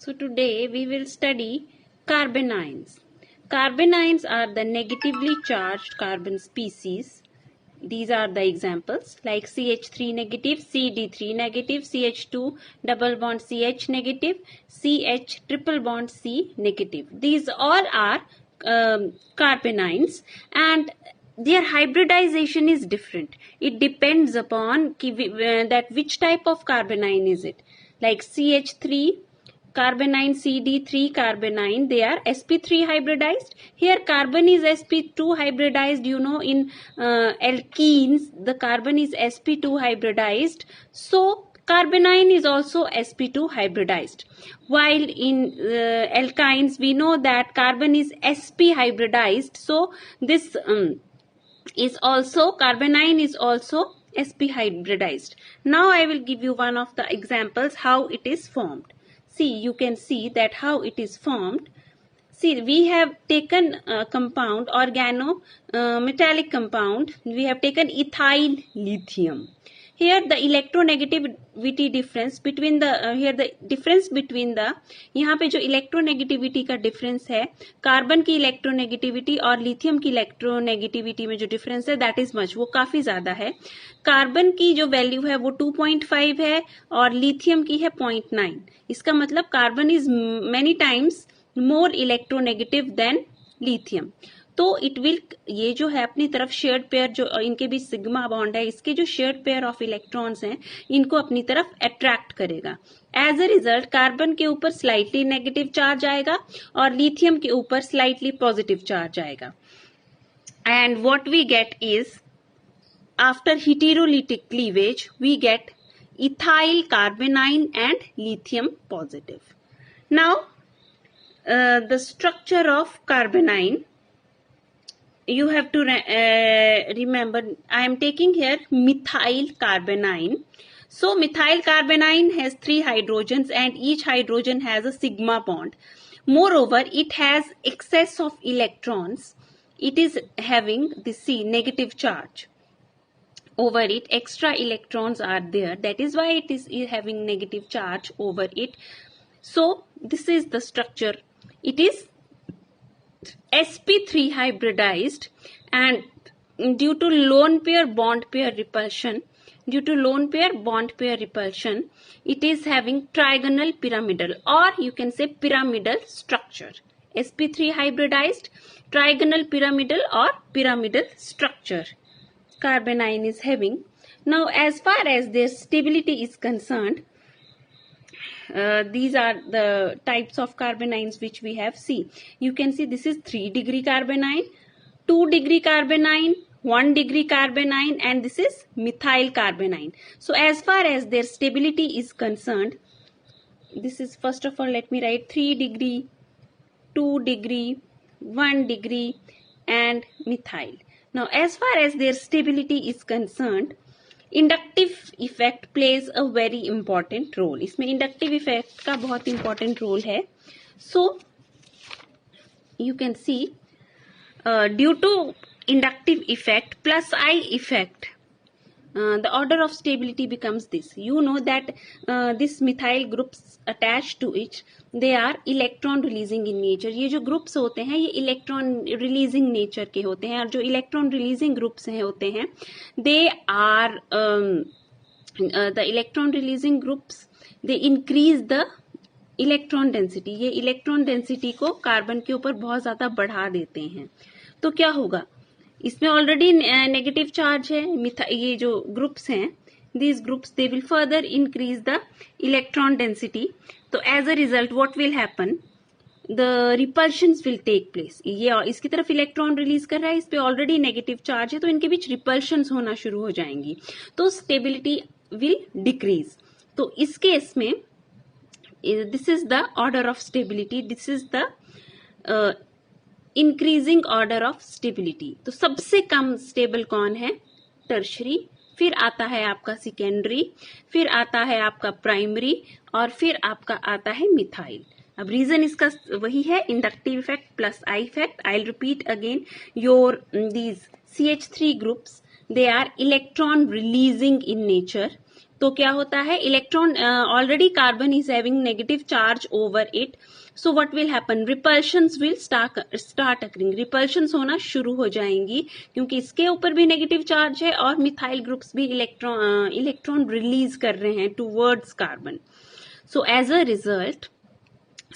So today we will study carbanions. Carbanions are the negatively charged carbon species. These are the examples like CH3 negative, CD3 negative, CH2 double bond CH negative, CH triple bond C negative. These all are carbanions, and their hybridization is different. It depends upon that which type of carbanion is it. Like CH3 carbanion, CD3 carbanion, they are sp3 hybridized. Here carbon is sp2 hybridized. You know, in alkenes the carbon is sp2 hybridized, so carbanion is also sp2 hybridized. While in alkynes we know that carbon is sp hybridized, so this is also carbanion is also sp hybridized. Now I will give you one of the examples how it is formed. See, you can see that how it is formed. See, we have taken a compound, metallic compound. We have taken ethyl lithium. Here the electronegativity difference between the यहाँ पे जो electronegativity का difference है, carbon की electronegativity और lithium की electronegativity में जो difference है, that is much, वो काफी ज्यादा है. कार्बन की जो वैल्यू है वो 2.5 है और लिथियम की है 0.9. इसका मतलब carbon is many times more electronegative than lithium. तो इट विल, ये जो है अपनी तरफ शेयर्ड पेयर, जो इनके बीच सिग्मा बॉन्ड है, इसके जो शेयर्ड पेयर ऑफ इलेक्ट्रॉन्स हैं इनको अपनी तरफ अट्रैक्ट करेगा. एज अ रिजल्ट कार्बन के ऊपर स्लाइटली नेगेटिव चार्ज आएगा और लिथियम के ऊपर स्लाइटली पॉजिटिव चार्ज आएगा. And what we get is, after heterolytic cleavage we get ethyl carbanion and lithium positive. Now the structure of carbanion, you have to remember, I am taking here methyl carbanion. So methyl carbanion has 3 hydrogens and each hydrogen has a sigma bond. Moreover, it has excess of electrons. It is having the C negative charge over it. Extra electrons are there, that is why it is having negative charge over it. So this is the structure. It is sp3 hybridized, and due to lone pair bond pair repulsion, it is having trigonal pyramidal, or you can say pyramidal structure. sp3 hybridized, trigonal pyramidal or pyramidal structure carbanion is having. Now as far as their stability is concerned, these are the types of carbanions which we have. See, you can see this is 3 degree carbanion, 2 degree carbanion, 1 degree carbanion, and this is methyl carbanion. So as far as their stability is concerned, this is, first of all let me write 3 degree, 2 degree, 1 degree and methyl. Now as far as their stability is concerned, inductive effect plays a very important role. इसमें inductive effect का बहुत important role है. So you can see due to inductive effect plus I effect, the order of stability becomes this. You know that this methyl groups attached to it, they are electron releasing in nature. ये जो groups होते हैं ये electron releasing nature के होते हैं, और जो इलेक्ट्रॉन रिलीजिंग ग्रुप्स हैं होते हैं, they are the electron releasing groups, they increase the electron density. ये इलेक्ट्रॉन डेंसिटी को कार्बन के ऊपर बहुत ज्यादा बढ़ा देते हैं. तो क्या होगा, इसमें ऑलरेडी नेगेटिव चार्ज है. ये जो ग्रुप्स हैं, these groups they will further increase the electron density. तो as a result what will happen, the repulsions will take place. ये इसकी तरफ इलेक्ट्रॉन रिलीज कर रहा है, इस पे ऑलरेडी नेगेटिव चार्ज है, तो इनके बीच रिपल्शंस होना शुरू हो जाएंगी, तो स्टेबिलिटी विल डिक्रीज. तो इस केस में this is the order of stability, this is the increasing order of stability. तो सबसे कम स्टेबल कौन है, टर्शरी, फिर आता है आपका सेकेंडरी, फिर आता है आपका प्राइमरी, और फिर आपका आता है मिथाइल. अब रीजन इसका वही है, inductive effect plus I effect. I will repeat again, your these CH3 groups, they are electron releasing in nature. तो क्या होता है, electron already carbon is having negative charge over it, so what will happen, repulsions will start occurring, repulsions होना शुरू हो जाएंगी क्योंकि इसके ऊपर भी नेगेटिव चार्ज है और मिथाइल ग्रुप्स भी इलेक्ट्रॉन रिलीज कर रहे हैं towards carbon. So as a result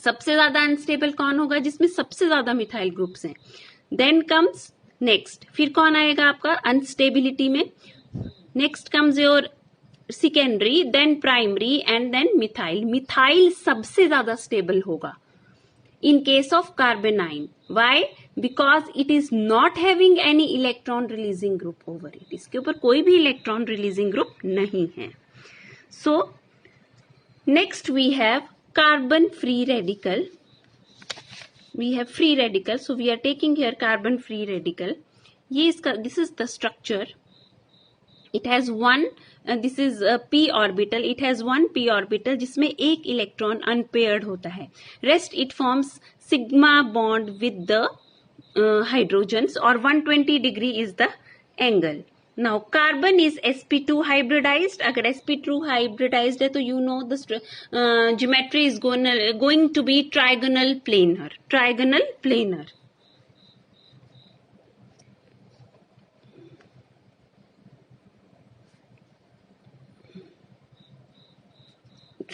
सबसे ज्यादा अनस्टेबल कौन होगा, जिसमें सबसे ज्यादा मिथाइल ग्रुप्स हैं. देन कम्स नेक्स्ट, फिर कौन आएगा आपका अनस्टेबिलिटी में, next comes your secondary, then primary and then methyl. Methyl सबसे ज्यादा स्टेबल होगा in case of carbanion. Why, because it is not having any electron releasing group over it, इसके ऊपर कोई भी इलेक्ट्रॉन रिलीजिंग ग्रुप नहीं है. So next we have carbon free radical. We have free radical, so we are taking here carbon free radical. ये इसका, this is the structure. It has one, this is a p orbital. It has one p orbital जिसमें एक electron unpaired होता है. Rest it forms sigma bond with the hydrogens और 120 degree is the angle. Now carbon is sp2 hybridized. अगर sp2 hybridized है तो you know the geometry is going to be trigonal planar. Trigonal planar.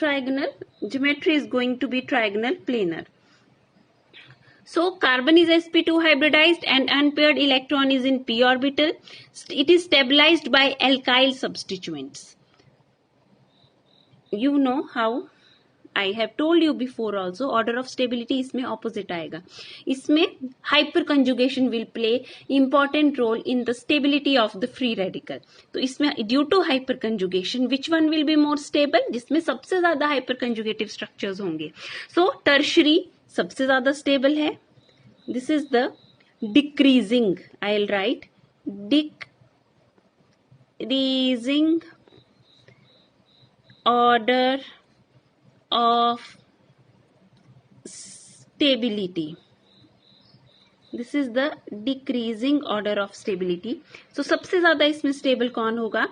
Trigonal geometry is going to be trigonal planar. So carbon is sp2 hybridized and unpaired electron is in p orbital. It is stabilized by alkyl substituents. You know how, I have told you before also, order of stability इसमें opposite आएगा. इसमें hyperconjugation will play important role in the stability of the free radical. तो इसमें due to hyperconjugation which one will be more stable, जिसमें सबसे ज्यादा hyperconjugative structures होंगे. So tertiary सबसे ज्यादा स्टेबल है. This is the decreasing, I will write decreasing order of stability. This is the decreasing order of stability. So सबसे ज्यादा इसमें स्टेबल कौन होगा,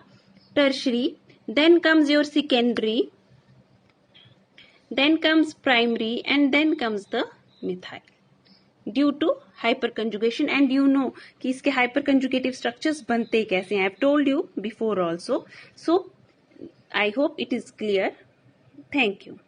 tertiary, then comes your secondary, then comes primary and then comes the methyl due to hyperconjugation. And you know कि इसके hyperconjugative structures बनते कैसे हैं, I have told you before also. So I hope it is clear. Thank you.